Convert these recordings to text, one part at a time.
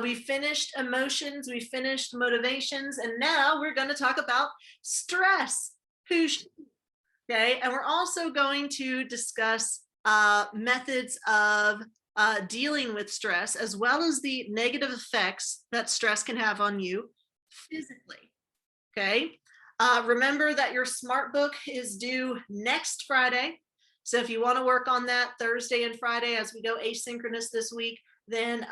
We finished emotions, we finished motivations, and now we're going to talk about stress. Okay, and we're also going to discuss methods of dealing with stress, as well as the negative effects that stress can have on you physically. Okay, remember that your SMART book is due next Friday. So if you want to work on that Thursday and Friday as we go asynchronous this week, then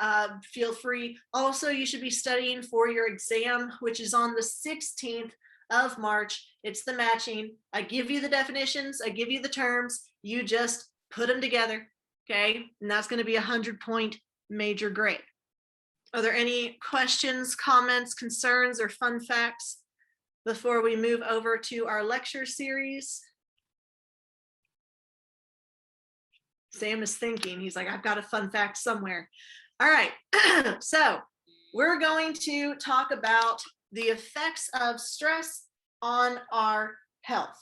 feel free. Also, you should be studying for your exam, which is on the 16th of March. It's the matching. I give you the definitions, I give you the terms, you just put them together, okay? And that's going to be a 100-point major grade. Are there any questions, comments, concerns, or fun facts before we move over to our lecture series? Sam is thinking, he's like, I've got a fun fact somewhere. All right, so we're going to talk about the effects of stress on our health.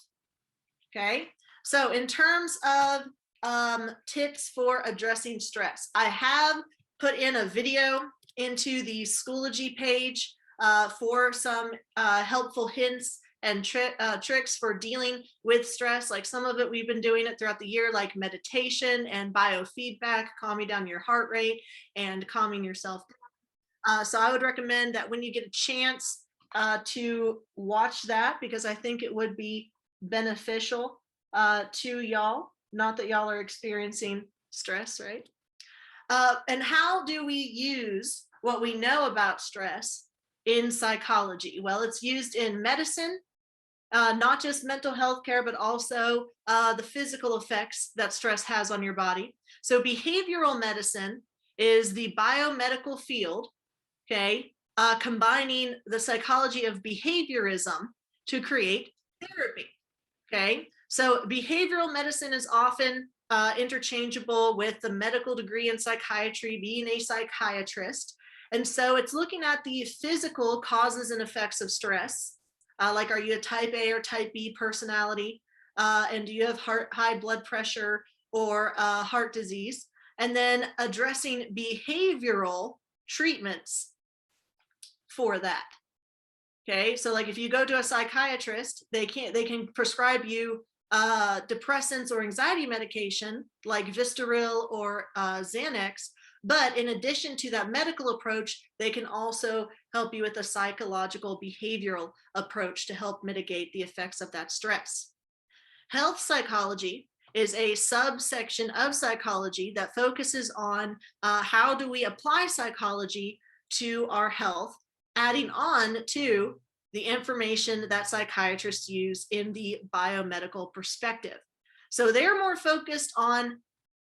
Okay, so in terms of tips for addressing stress, I have put in a video into the Schoology page for some helpful hints and tricks for dealing with stress. Like some of it we've been doing it throughout the year, like meditation and biofeedback, calming down your heart rate and calming yourself down. So I would recommend that when you get a chance to watch that, because I think it would be beneficial to y'all. Not that y'all are experiencing stress, right? And how do we use what we know about stress in psychology? Well, it's used in medicine, not just mental health care, but also the physical effects that stress has on your body. So behavioral medicine is the biomedical field, okay, combining the psychology of behaviorism to create therapy, okay? So behavioral medicine is often interchangeable with the medical degree in psychiatry, being a psychiatrist. And so it's looking at the physical causes and effects of stress. Like, are you a type A or type B personality? And do you have high blood pressure or heart disease? And then addressing behavioral treatments for that. Okay, so like if you go to a psychiatrist, they can prescribe you depressants or anxiety medication like Vistaril or Xanax. But in addition to that medical approach, they can also help you with a psychological behavioral approach to help mitigate the effects of that stress. Health psychology is a subsection of psychology that focuses on how do we apply psychology to our health, adding on to the information that psychiatrists use in the biomedical perspective. So they're more focused on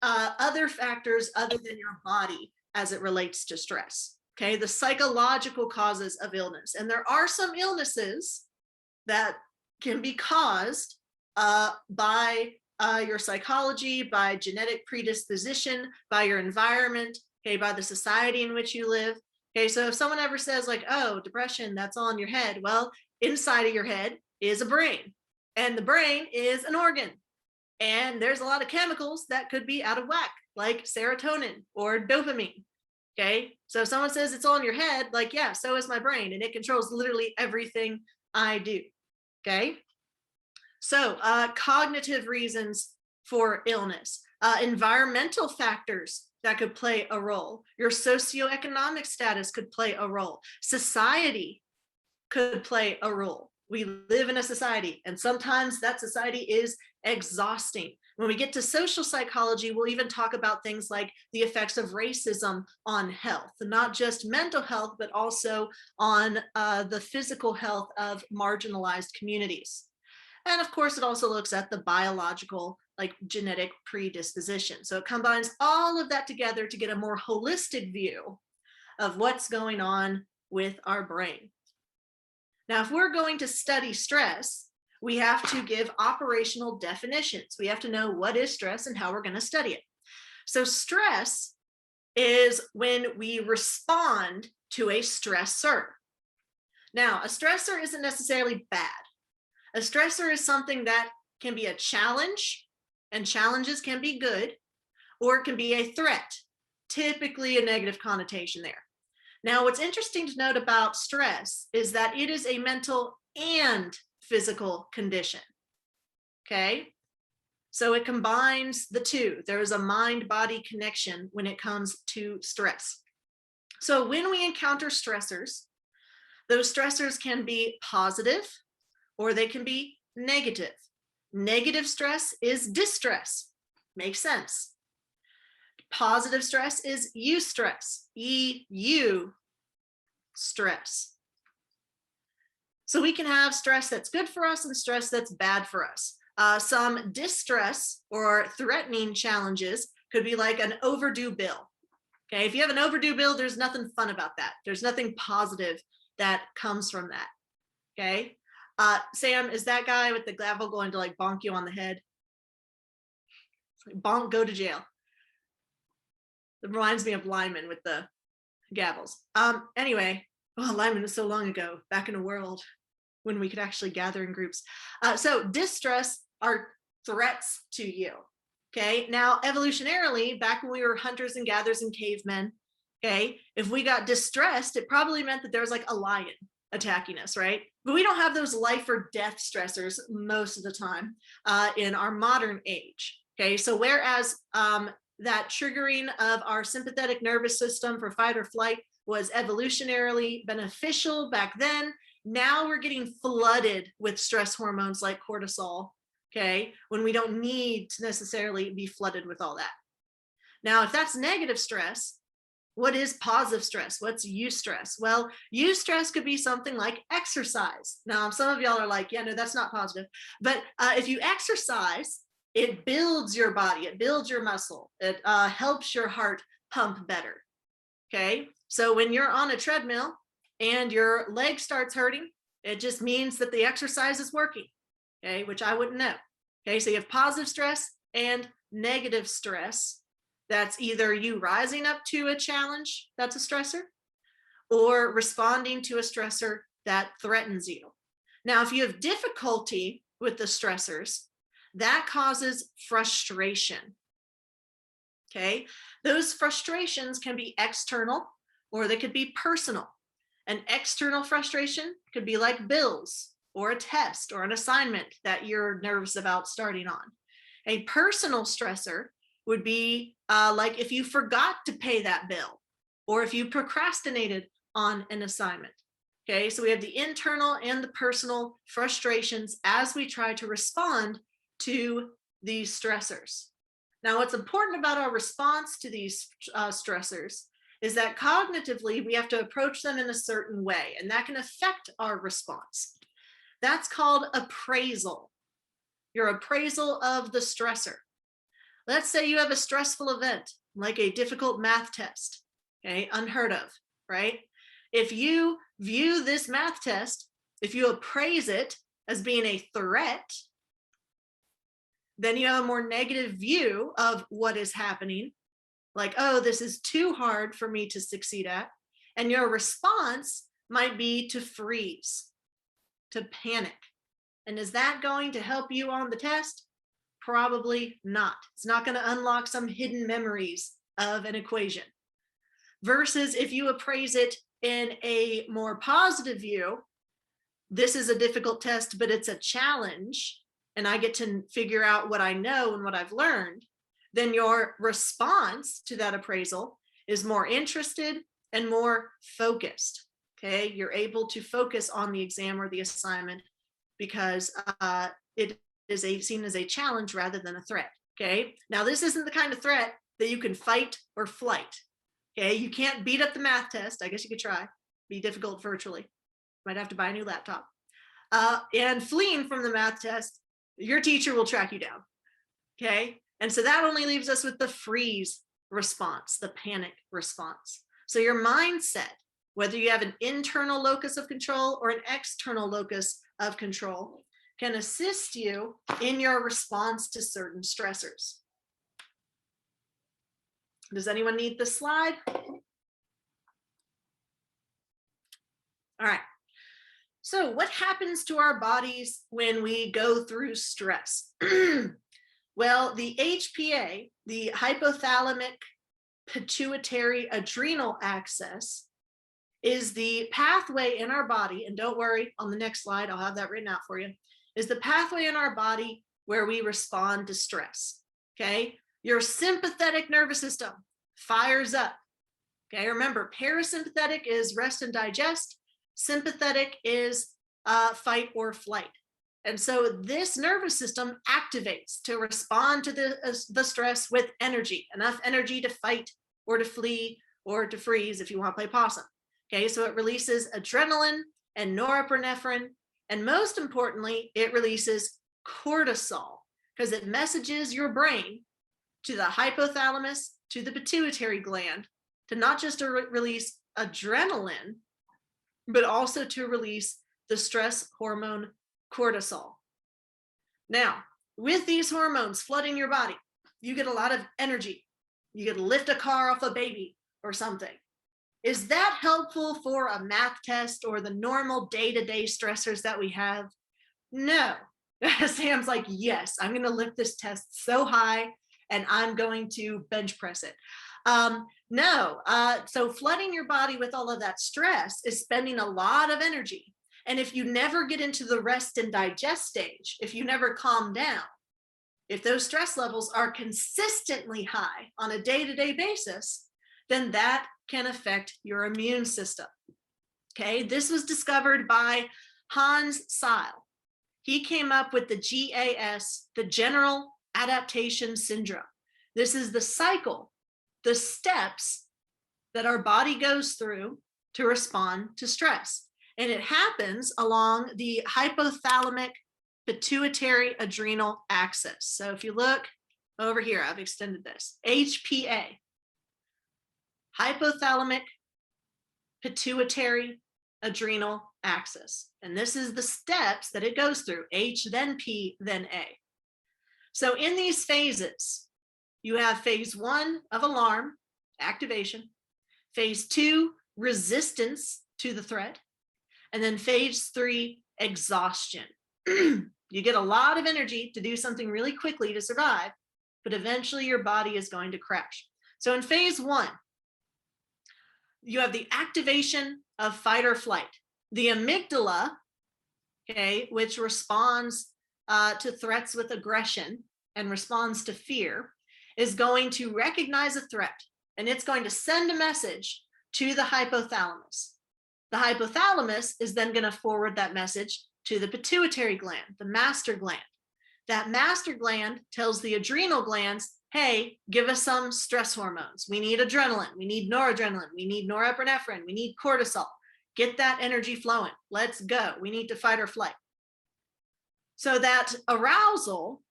other factors other than your body as it relates to stress, okay? The psychological causes of illness. And there are some illnesses that can be caused by your psychology, by genetic predisposition, by your environment, okay, by the society in which you live. Okay, so if someone ever says like, oh, depression, that's all in your head. Well, inside of your head is a brain, and the brain is an organ. And there's a lot of chemicals that could be out of whack, like serotonin or dopamine. Okay, so if someone says it's all in your head, like, yeah, so is my brain, and it controls literally everything I do. Okay, so cognitive reasons for illness, environmental factors that could play a role, your socioeconomic status could play a role, society could play a role. We live in a society, and sometimes that society is exhausting. When we get to social psychology, we'll even talk about things like the effects of racism on health, not just mental health, but also on the physical health of marginalized communities. And of course, it also looks at the biological, like genetic predisposition. So it combines all of that together to get a more holistic view of what's going on with our brain. Now, if we're going to study stress, we have to give operational definitions. We have to know what is stress and how we're going to study it. So stress is when we respond to a stressor. Now, a stressor isn't necessarily bad. A stressor is something that can be a challenge, and challenges can be good, or it can be a threat, typically a negative connotation there. Now, what's interesting to note about stress is that it is a mental and physical condition. Okay. So it combines the two. There's a mind-body connection when it comes to stress. So when we encounter stressors, those stressors can be positive or they can be negative. Negative stress is distress. Makes sense. Positive stress is eustress. EU stress. So we can have stress that's good for us and stress that's bad for us. Some distress or threatening challenges could be like an overdue bill. Okay, if you have an overdue bill, there's nothing fun about that. There's nothing positive that comes from that. Okay, Sam, is that guy with the gavel going to like bonk you on the head? Like, bonk, go to jail. It reminds me of Lyman with the gavels. Anyway, oh, Lyman was so long ago, back in a world when we could actually gather in groups. So distress are threats to you. Okay, now evolutionarily, back when we were hunters and gatherers and cavemen, okay, if we got distressed, it probably meant that there was like a lion attacking us, right? But we don't have those life or death stressors most of the time in our modern age. Okay, so whereas that triggering of our sympathetic nervous system for fight or flight was evolutionarily beneficial back then, now we're getting flooded with stress hormones like cortisol, okay, when we don't need to necessarily be flooded with all that. Now, if that's negative stress, what is positive stress? What's eustress? Well, eustress could be something like exercise. Now, some of y'all are like, yeah, no, that's not positive. But if you exercise, it builds your body, it builds your muscle, it helps your heart pump better. Okay, so when you're on a treadmill and your leg starts hurting, it just means that the exercise is working. Okay, which I wouldn't know. Okay, so you have positive stress and negative stress. That's either you rising up to a challenge that's a stressor or responding to a stressor that threatens you. Now, if you have difficulty with the stressors, that causes frustration. Okay, those frustrations can be external or they could be personal. An external frustration could be like bills or a test or an assignment that you're nervous about starting on. A personal stressor would be like if you forgot to pay that bill or if you procrastinated on an assignment. Okay, so we have the internal and the personal frustrations as we try to respond to these stressors. Now, what's important about our response to these stressors is that cognitively we have to approach them in a certain way, and that can affect our response. That's called appraisal. Your appraisal of the stressor. Let's say you have a stressful event, like a difficult math test, okay, unheard of, right? If you view this math test, if you appraise it as being a threat, then you have a more negative view of what is happening. Like, oh, this is too hard for me to succeed at. And your response might be to freeze, to panic. And is that going to help you on the test? Probably not. It's not going to unlock some hidden memories of an equation. Versus if you appraise it in a more positive view, this is a difficult test, but it's a challenge, and I get to figure out what I know and what I've learned, then your response to that appraisal is more interested and more focused. Okay, you're able to focus on the exam or the assignment because it is seen as a challenge rather than a threat. Okay, now this isn't the kind of threat that you can fight or flight. Okay, you can't beat up the math test. I guess you could try. Be difficult virtually. Might have to buy a new laptop. And fleeing from the math test, your teacher will track you down. Okay, and so that only leaves us with the freeze response, the panic response. So your mindset, whether you have an internal locus of control or an external locus of control, can assist you in your response to certain stressors. Does anyone need the slide? All right. So what happens to our bodies when we go through stress? Well, the HPA, the hypothalamic pituitary adrenal axis, is the pathway in our body, and don't worry, on the next slide, I'll have that written out for you, is the pathway in our body where we respond to stress, okay? Your sympathetic nervous system fires up, okay? Remember, parasympathetic is rest and digest, sympathetic is fight or flight. And so this nervous system activates to respond to the stress with energy, enough energy to fight or to flee or to freeze if you want to play possum. Okay, so it releases adrenaline and norepinephrine, and most importantly, it releases cortisol because it messages your brain to the hypothalamus, to the pituitary gland, to not just to release adrenaline, but also to release the stress hormone cortisol. Now, with these hormones flooding your body, you get a lot of energy. You get to lift a car off a baby or something. Is that helpful for a math test or the normal day-to-day stressors that we have? No. Sam's like, yes, I'm going to lift this test so high and I'm going to bench press it. No. So flooding your body with all of that stress is spending a lot of energy. And if you never get into the rest and digest stage, if you never calm down, if those stress levels are consistently high on a day-to-day basis, then that can affect your immune system. Okay, this was discovered by Hans Seil. He came up with the GAS, the General Adaptation Syndrome. This is the cycle, the steps that our body goes through to respond to stress. And it happens along the hypothalamic pituitary adrenal axis. So if you look over here, I've extended this, HPA, hypothalamic pituitary adrenal axis. And this is the steps that it goes through, H, then P, then A. So in these phases, you have phase 1 of alarm, activation, phase 2, resistance to the threat, and then phase 3, exhaustion. You get a lot of energy to do something really quickly to survive, but eventually your body is going to crash. So in phase 1, you have the activation of fight or flight. The amygdala, okay, which responds to threats with aggression and responds to fear, is going to recognize a threat, and it's going to send a message to the hypothalamus. The hypothalamus is then going to forward that message to the pituitary gland, the master gland. That master gland tells the adrenal glands, hey, give us some stress hormones. We need adrenaline, we need noradrenaline, we need norepinephrine, we need cortisol. Get that energy flowing. Let's go. We need to fight or flight. So that arousal,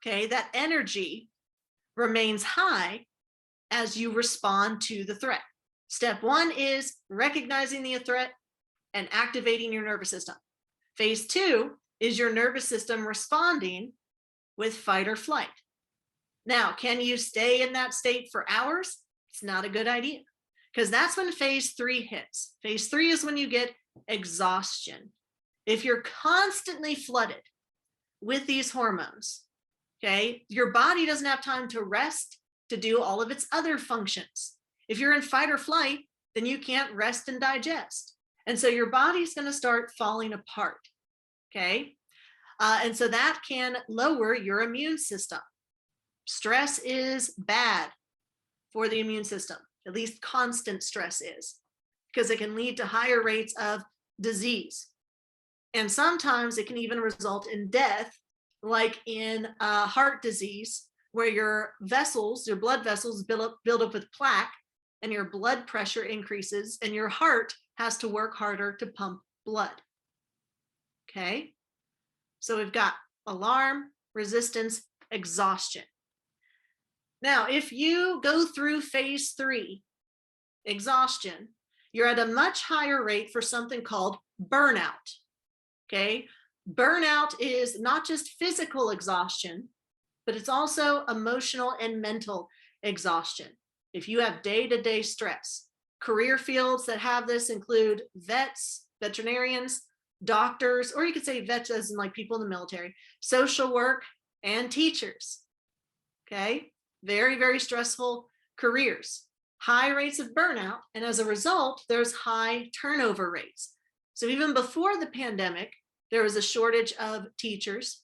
okay, that energy remains high as you respond to the threat. Step 1 is recognizing the threat and activating your nervous system. Phase 2 is your nervous system responding with fight or flight. Now, can you stay in that state for hours? It's not a good idea, because that's when phase 3 hits. Phase 3 is when you get exhaustion. If you're constantly flooded with these hormones, okay, your body doesn't have time to rest to do all of its other functions. If you're in fight or flight, then you can't rest and digest. And so your body's going to start falling apart, okay? And so that can lower your immune system. Stress is bad for the immune system, at least constant stress is, because it can lead to higher rates of disease. And sometimes it can even result in death, like in heart disease, where your vessels, your blood vessels build up with plaque, and your blood pressure increases, and your heart has to work harder to pump blood. Okay, so we've got alarm, resistance, exhaustion. Now, if you go through phase 3, exhaustion, you're at a much higher rate for something called burnout. Okay, burnout is not just physical exhaustion, but it's also emotional and mental exhaustion. If you have day-to-day stress, career fields that have this include vets, veterinarians, doctors, or you could say vets as in like people in the military, social work, and teachers. Okay, very, very stressful careers. high rates of burnout, and as a result, there's high turnover rates. So even before the pandemic, there was a shortage of teachers,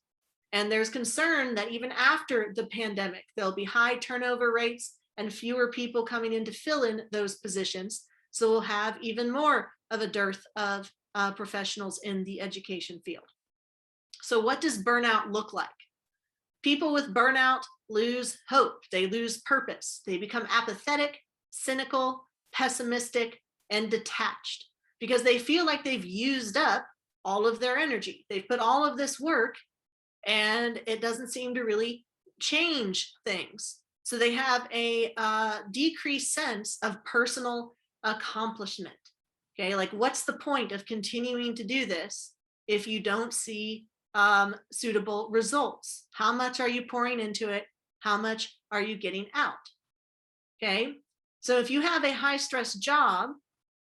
and there's concern that even after the pandemic, there'll be high turnover rates and fewer people coming in to fill in those positions. So we'll have even more of a dearth of professionals in the education field. So what does burnout look like? People with burnout lose hope. They lose purpose. They become apathetic, cynical, pessimistic, and detached because they feel like they've used up all of their energy. They've put all of this work and it doesn't seem to really change things. So they have a decreased sense of personal accomplishment. Okay, like what's the point of continuing to do this if you don't see suitable results? How much are you pouring into it? How much are you getting out? Okay, so if you have a high stress job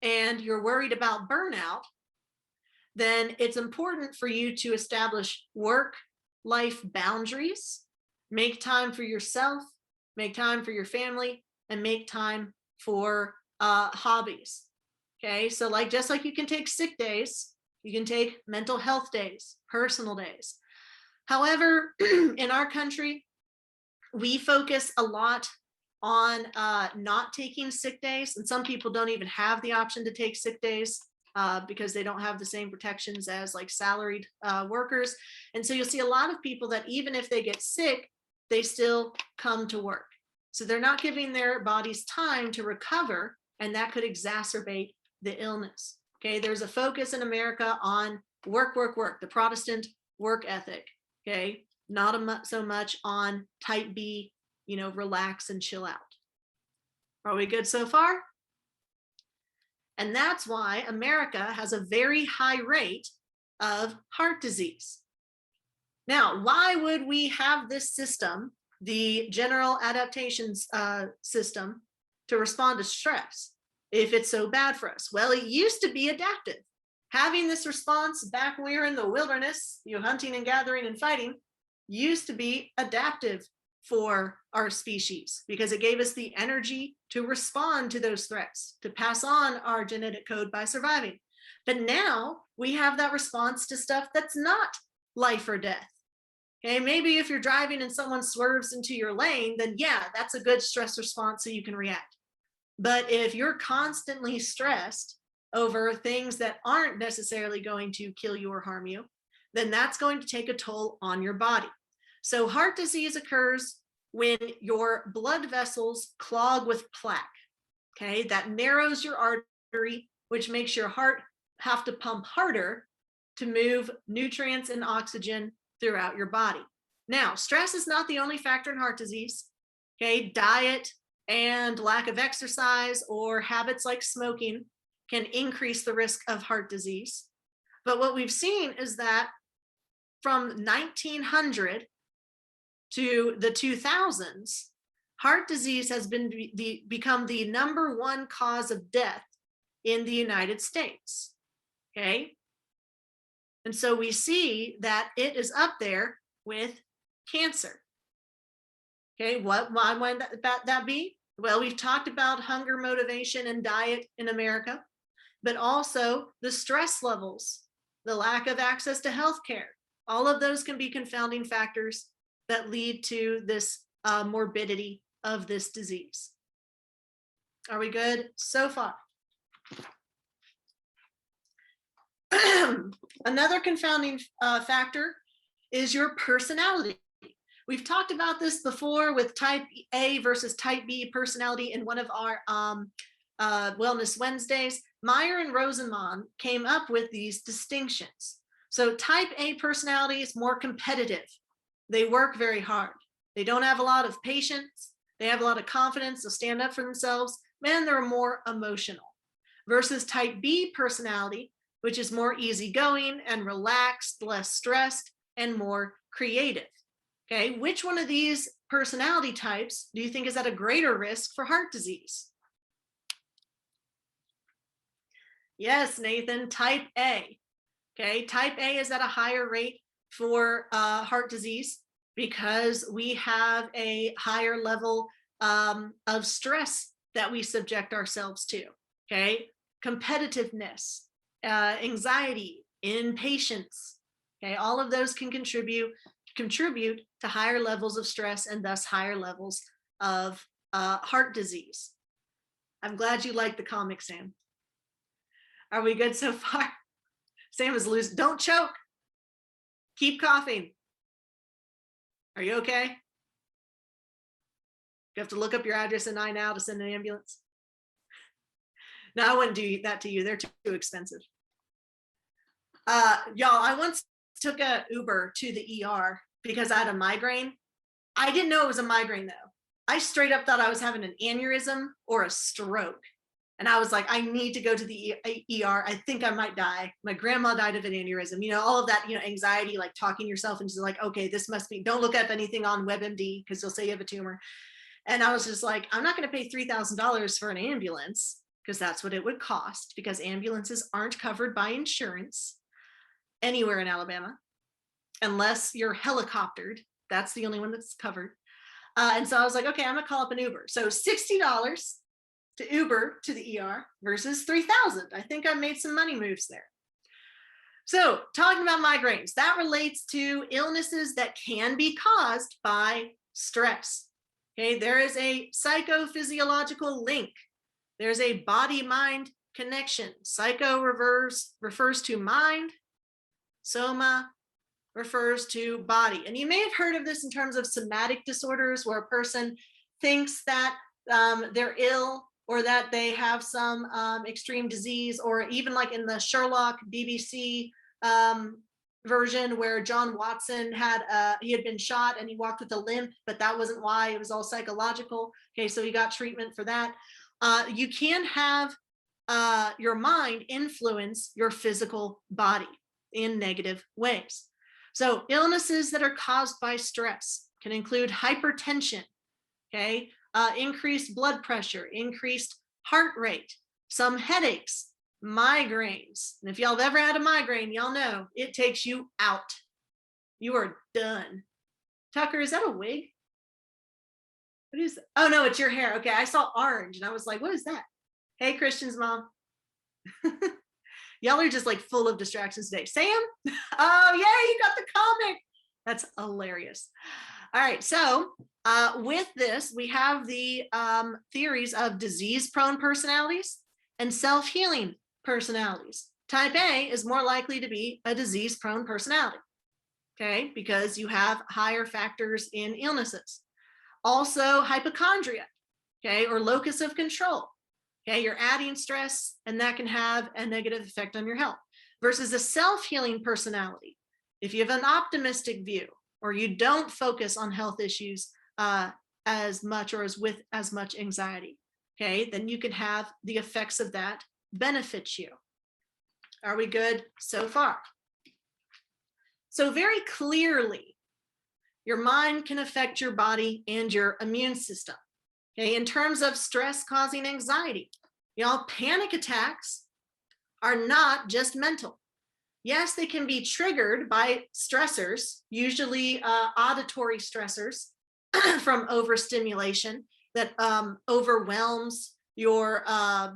and you're worried about burnout, then it's important for you to establish work-life boundaries, make time for yourself, make time for your family, and make time for hobbies. Okay, so like just like you can take sick days, you can take mental health days, personal days. However, in our country, we focus a lot on not taking sick days, and some people don't even have the option to take sick days because they don't have the same protections as like salaried workers. And so you'll see a lot of people that even if they get sick, they still come to work. So they're not giving their bodies time to recover, and that could exacerbate the illness. Okay, there's a focus in America on work, work, work, the Protestant work ethic. Okay, not so much on type B, relax and chill out. Are we good so far? And that's why America has a very high rate of heart disease. Now, why would we have this system, the general adaptations system, to respond to stress if it's so bad for us? Well, it used to be adaptive. Having this response back when we were in the wilderness, hunting and gathering and fighting, used to be adaptive for our species because it gave us the energy to respond to those threats, to pass on our genetic code by surviving. But now we have that response to stuff that's not life or death. Okay, maybe if you're driving and someone swerves into your lane, then yeah, that's a good stress response so you can react. But if you're constantly stressed over things that aren't necessarily going to kill you or harm you, then that's going to take a toll on your body. So heart disease occurs when your blood vessels clog with plaque. Okay, that narrows your artery, which makes your heart have to pump harder to move nutrients and oxygen throughout your body. Now, stress is not the only factor in heart disease. Okay, diet and lack of exercise or habits like smoking can increase the risk of heart disease. But what we've seen is that from 1900 to the 2000s, heart disease has become the #1 cause of death in the United States. Okay, and so we see that it is up there with cancer. Okay, why might that be? Well, we've talked about hunger, motivation, and diet in America, but also the stress levels, the lack of access to healthcare. All of those can be confounding factors that lead to this morbidity of this disease. Are we good so far? Another confounding factor is your personality. We've talked about this before with type A versus type B personality in one of our Wellness Wednesdays. Meyer and Rosenman came up with these distinctions. So type A personality is more competitive. They work very hard. They don't have a lot of patience. They have a lot of confidence. They'll stand up for themselves, and they're more emotional. Versus type B personality, which is more easygoing and relaxed, less stressed, and more creative. Okay, which one of these personality types do you think is at a greater risk for heart disease? Yes, Nathan, type A. Okay, type A is at a higher rate for heart disease because we have a higher level of stress that we subject ourselves to. Okay, competitiveness, anxiety, impatience. Okay, all of those can contribute to higher levels of stress and thus higher levels of heart disease. I'm glad you like the comic, Sam. Are we good so far? Sam is loose. Don't choke. Keep coughing. Are you okay? You have to look up your address and I now to send an ambulance. No, I wouldn't do that to you. They're too expensive. Y'all, I once took a Uber to the ER because I had a migraine. I didn't know it was a migraine though. I straight up thought I was having an aneurysm or a stroke. And I was like, I need to go to the ER. I think I might die. My grandma died of an aneurysm, you know, all of that, you know, anxiety, like talking yourself into like, okay, this must be, don't look up anything on WebMD because they'll say you have a tumor. And I was just like, I'm not going to pay $3,000 for an ambulance because that's what it would cost, because ambulances aren't covered by insurance anywhere in Alabama, unless you're helicoptered. That's the only one that's covered. And so I was like, okay, I'm gonna call up an Uber. So $60 to Uber to the ER versus $3,000. I think I made some money moves there. So talking about migraines, that relates to illnesses that can be caused by stress. Okay, there is a psychophysiological link. There's a body-mind connection. Psycho refers to mind, soma refers to body. And you may have heard of this in terms of somatic disorders, where a person thinks that they're ill or that they have some extreme disease, or even like in the Sherlock BBC version where John Watson he had been shot and he walked with a limp, but that wasn't why, it was all psychological. Okay, so he got treatment for that. You can have your mind influence your physical body in negative ways. So illnesses that are caused by stress can include hypertension, okay, increased blood pressure, increased heart rate, some headaches, migraines. And if y'all have ever had a migraine, y'all know it takes you out. You are done. Tucker, is that a wig? What is that? Oh no, it's your hair. Okay, I saw orange and I was like, what is that? Hey, Christian's mom. Y'all are just like full of distractions today. Sam? Oh, yeah, you got the comic. That's hilarious. All right, so with this, we have the theories of disease-prone personalities and self-healing personalities. Type A is more likely to be a disease-prone personality, okay, because you have higher factors in illnesses. Also, hypochondria, okay, or locus of control. Okay, you're adding stress and that can have a negative effect on your health, versus a self-healing personality. If you have an optimistic view, or you don't focus on health issues as much or with as much anxiety, okay, then you can have the effects of that benefit you. Are we good so far? So very clearly, your mind can affect your body and your immune system. Okay, in terms of stress causing anxiety, y'all, panic attacks are not just mental. Yes, they can be triggered by stressors, usually auditory stressors from overstimulation that overwhelms your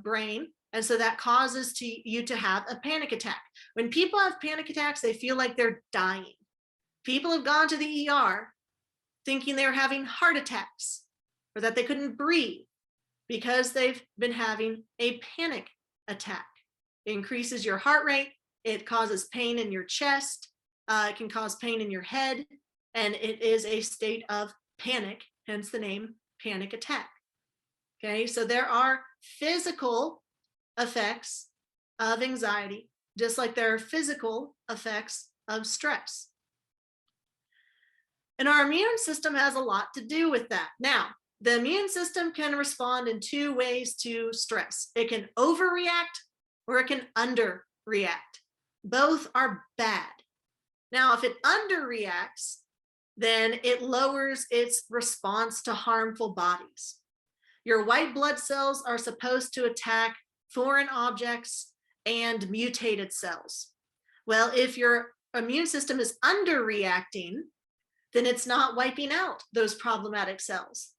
brain. And so that causes you to have a panic attack. When people have panic attacks, they feel like they're dying. People have gone to the ER thinking they're having heart attacks, or that they couldn't breathe because they've been having a panic attack. It increases your heart rate. It causes pain in your chest. It can cause pain in your head. And it is a state of panic, hence the name panic attack. Okay, so there are physical effects of anxiety, just like there are physical effects of stress. And our immune system has a lot to do with that. Now, the immune system can respond in two ways to stress. It can overreact or it can underreact. Both are bad. Now, if it underreacts, then it lowers its response to harmful bodies. Your white blood cells are supposed to attack foreign objects and mutated cells. Well, if your immune system is underreacting, then it's not wiping out those problematic cells.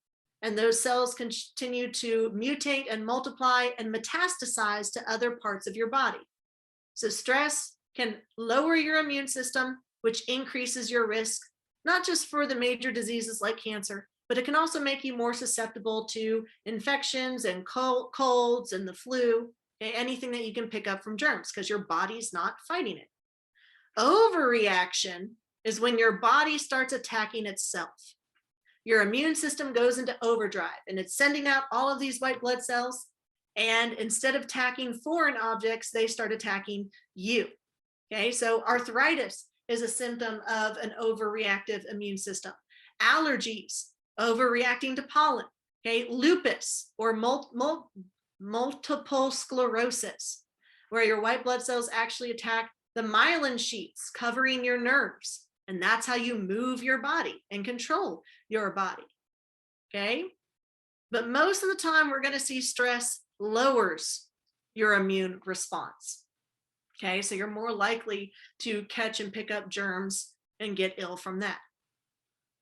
and those cells continue to mutate and multiply and metastasize to other parts of your body. So stress can lower your immune system, which increases your risk, not just for the major diseases like cancer, but it can also make you more susceptible to infections and colds and the flu, anything that you can pick up from germs because your body's not fighting it. Overreaction is when your body starts attacking itself. Your immune system goes into overdrive and it's sending out all of these white blood cells. And instead of attacking foreign objects, they start attacking you. Okay, so arthritis is a symptom of an overreactive immune system. Allergies, overreacting to pollen. Okay, lupus or multiple sclerosis, where your white blood cells actually attack the myelin sheaths covering your nerves. And that's how you move your body and control your body. Okay, but most of the time we're going to see stress lowers your immune response. Okay, so you're more likely to catch and pick up germs and get ill from that.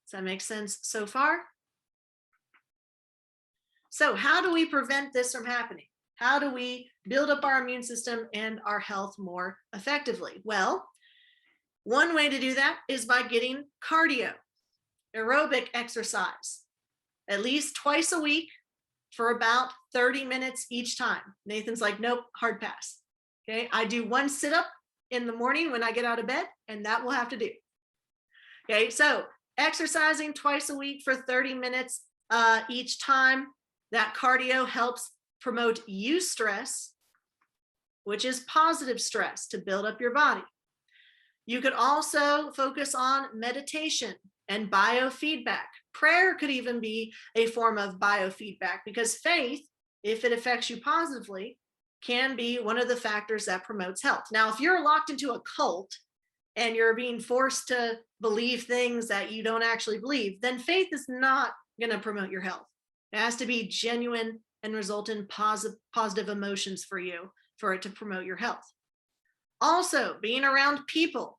Does that make sense so far? So how do we prevent this from happening? How do we build up our immune system and our health more effectively? Well, one way to do that is by getting cardio, aerobic exercise, at least twice a week for about 30 minutes each time. Nathan's like, nope, hard pass. Okay, I do one sit-up in the morning when I get out of bed, and that will have to do. Okay, so exercising twice a week for 30 minutes each time. That cardio helps promote eustress, which is positive stress to build up your body. You could also focus on meditation and biofeedback. Prayer could even be a form of biofeedback because faith, if it affects you positively, can be one of the factors that promotes health. Now, if you're locked into a cult and you're being forced to believe things that you don't actually believe, then faith is not going to promote your health. It has to be genuine and result in positive emotions for you for it to promote your health. Also, being around people,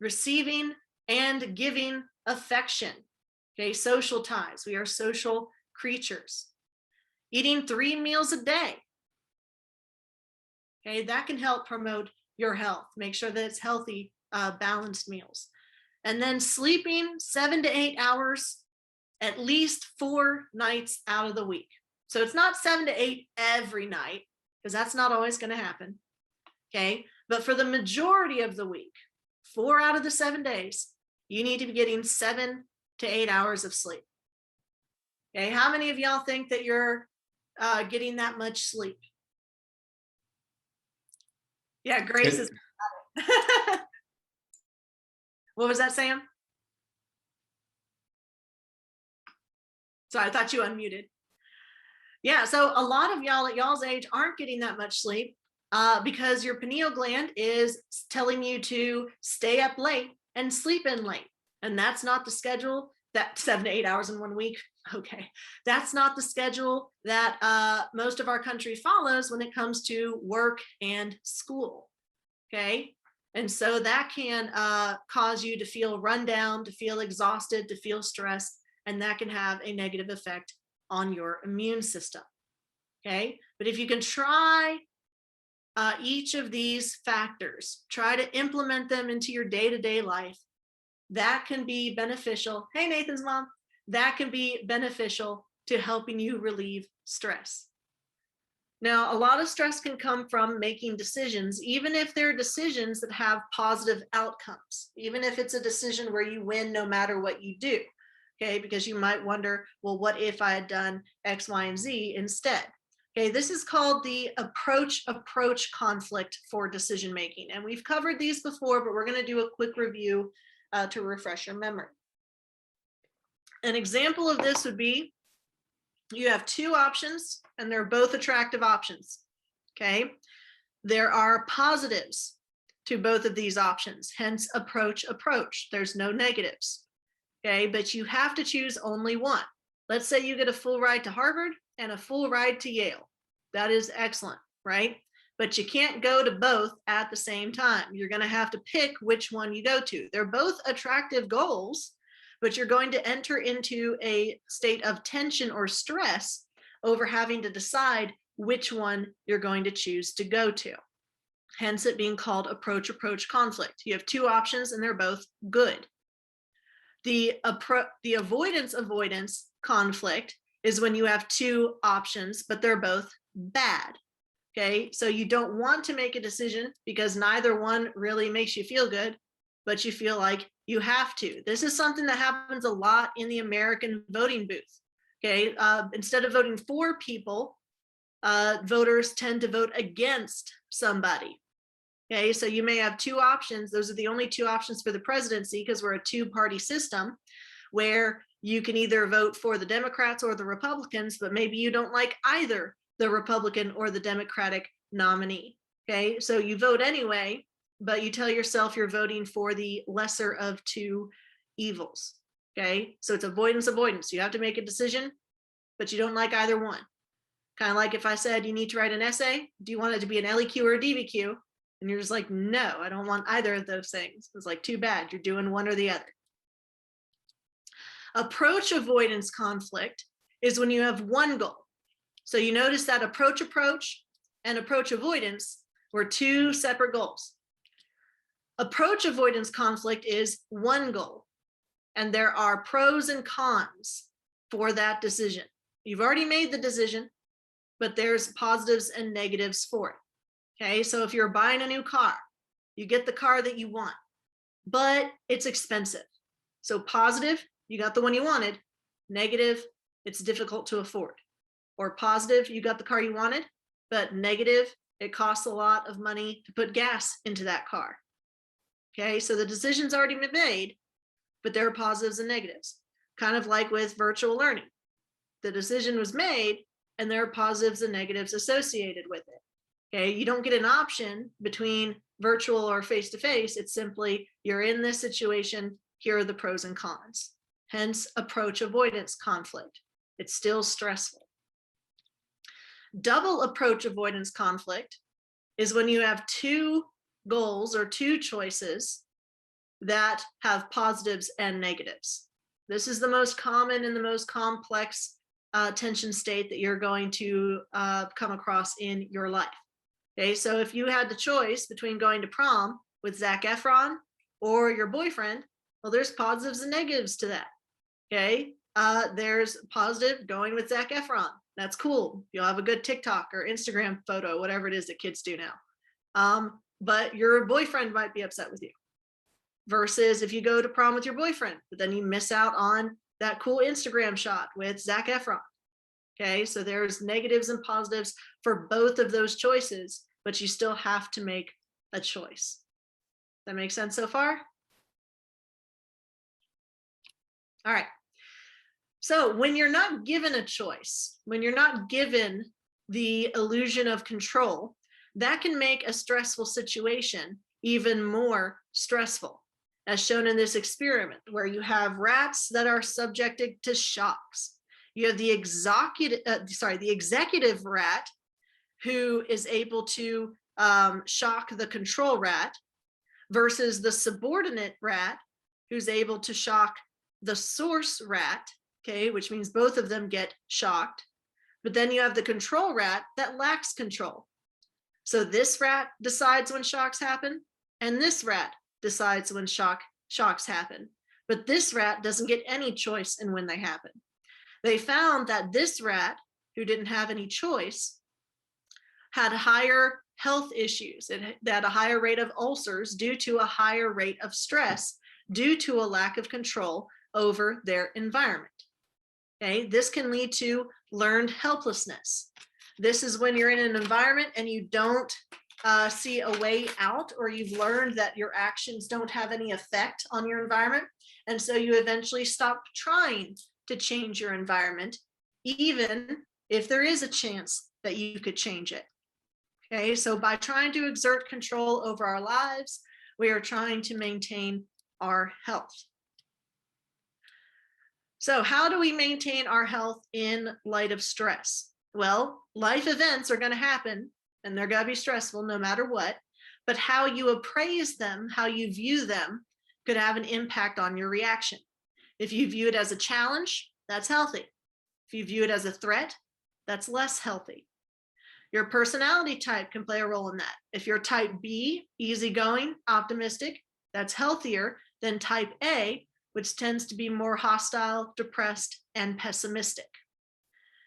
receiving and giving affection. Okay, social ties. We are social creatures. Eating 3 meals a day. Okay, that can help promote your health. Make sure that it's healthy, balanced meals. And then sleeping 7 to 8 hours at least 4 nights out of the week. So it's not 7 to 8 every night, because that's not always going to happen. Okay, but for the majority of the week, 4 out of the 7 days, you need to be getting 7 to 8 hours of sleep. Okay, how many of y'all think that you're getting that much sleep? Yeah, Grace is. What was that, Sam? So I thought you unmuted. Yeah, so a lot of y'all at y'all's age aren't getting that much sleep because your pineal gland is telling you to stay up late and sleep in late. And that's not the schedule, that 7 to 8 hours in 1 week. Okay, that's not the schedule that most of our country follows when it comes to work and school. Okay, and so that can cause you to feel run down, to feel exhausted, to feel stressed, and that can have a negative effect on your immune system. Okay, but if you can try each of these factors, try to implement them into your day-to-day life, that can be beneficial. Hey, Nathan's mom, that can be beneficial to helping you relieve stress. Now, a lot of stress can come from making decisions, even if they're decisions that have positive outcomes, even if it's a decision where you win no matter what you do. Okay, because you might wonder, well, what if I had done X, Y, and Z instead? Okay, this is called the approach conflict for decision making. And we've covered these before, but we're going to do a quick review to refresh your memory. An example of this would be you have 2 options and they're both attractive options. Okay, there are positives to both of these options, hence approach. There's no negatives. Okay, but you have to choose only one. Let's say you get a full ride to Harvard and a full ride to Yale. That is excellent, right? But you can't go to both at the same time. You're going to have to pick which one you go to. They're both attractive goals, but you're going to enter into a state of tension or stress over having to decide which one you're going to choose to go to. Hence it being called approach conflict. You have two options and they're both good. The avoidance conflict is when you have two options, but they're both bad. Okay, so you don't want to make a decision because neither one really makes you feel good, but you feel like you have to. This is something that happens a lot in the American voting booth. Okay, instead of voting for people, voters tend to vote against somebody. Okay, so you may have two options. Those are the only two options for the presidency because we're a two-party system where you can either vote for the Democrats or the Republicans, but maybe you don't like either the Republican or the Democratic nominee. Okay, so you vote anyway, but you tell yourself you're voting for the lesser of two evils. Okay, so it's avoidance. You have to make a decision, but you don't like either one. Kind of like if I said you need to write an essay, do you want it to be an LEQ or a DBQ? And you're just like, no, I don't want either of those things. It's like, too bad, you're doing one or the other. Approach avoidance conflict is when you have one goal. So you notice that approach and approach avoidance were two separate goals. Approach avoidance conflict is one goal, and there are pros and cons for that decision. You've already made the decision, but there's positives and negatives for it. Okay, so if you're buying a new car, you get the car that you want, but it's expensive. So positive, you got the one you wanted. Negative, it's difficult to afford. Or positive, you got the car you wanted, but negative, it costs a lot of money to put gas into that car. Okay, so the decision's already been made, but there are positives and negatives. Kind of like with virtual learning. The decision was made, and there are positives and negatives associated with it. Okay, you don't get an option between virtual or face-to-face. It's simply, you're in this situation, here are the pros and cons. Hence, approach avoidance conflict. It's still stressful. Double approach avoidance conflict is when you have two goals or two choices that have positives and negatives. This is the most common and the most complex tension state that you're going to come across in your life. Okay, so if you had the choice between going to prom with Zac Efron or your boyfriend, well, there's positives and negatives to that. Okay, there's positive going with Zac Efron. That's cool. You'll have a good TikTok or Instagram photo, whatever it is that kids do now. But your boyfriend might be upset with you. Versus if you go to prom with your boyfriend, but then you miss out on that cool Instagram shot with Zac Efron. Okay, so there's negatives and positives for both of those choices, but you still have to make a choice. That makes sense so far? All right. So when you're not given a choice, when you're not given the illusion of control, that can make a stressful situation even more stressful, as shown in this experiment, where you have rats that are subjected to shocks. You have the executive rat who is able to shock the control rat versus the subordinate rat who's able to shock the source rat, okay, which means both of them get shocked. But then you have the control rat that lacks control. So this rat decides when shocks happen, and this rat decides when shocks happen. But this rat doesn't get any choice in when they happen. They found that this rat, who didn't have any choice, had higher health issues. It had a higher rate of ulcers due to a higher rate of stress due to a lack of control over their environment. Okay, this can lead to learned helplessness. This is when you're in an environment and you don't see a way out, or you've learned that your actions don't have any effect on your environment. And so you eventually stop trying to change your environment, even if there is a chance that you could change it. Okay, so by trying to exert control over our lives, we are trying to maintain our health. So how do we maintain our health in light of stress? Well, life events are going to happen and they're going to be stressful no matter what, but how you appraise them, how you view them, could have an impact on your reaction. If you view it as a challenge, that's healthy. If you view it as a threat, that's less healthy. Your personality type can play a role in that. If you're type B, easygoing, optimistic, that's healthier than type A, which tends to be more hostile, depressed, and pessimistic.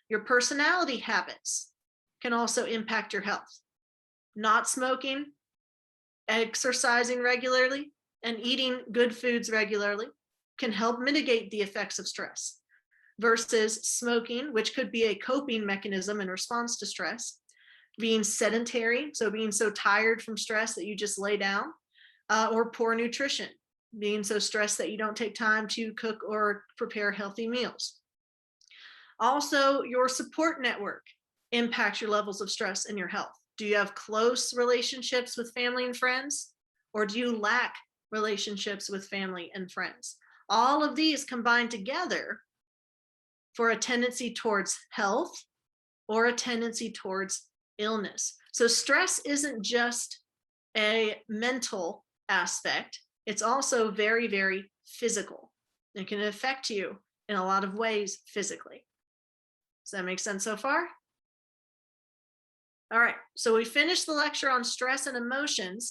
Your personality habits can also impact your health. Not smoking, exercising regularly, and eating good foods regularly can help mitigate the effects of stress, versus smoking, which could be a coping mechanism in response to stress, being sedentary, so being so tired from stress that you just lay down, or poor nutrition, being so stressed that you don't take time to cook or prepare healthy meals. Also, your support network impacts your levels of stress and your health. Do you have close relationships with family and friends, or do you lack relationships with family and friends? All of these combine together for a tendency towards health or a tendency towards illness. So stress isn't just a mental aspect, it's also very, very physical. It can affect you in a lot of ways physically. Does that make sense so far? All right, so we finished the lecture on stress and emotions.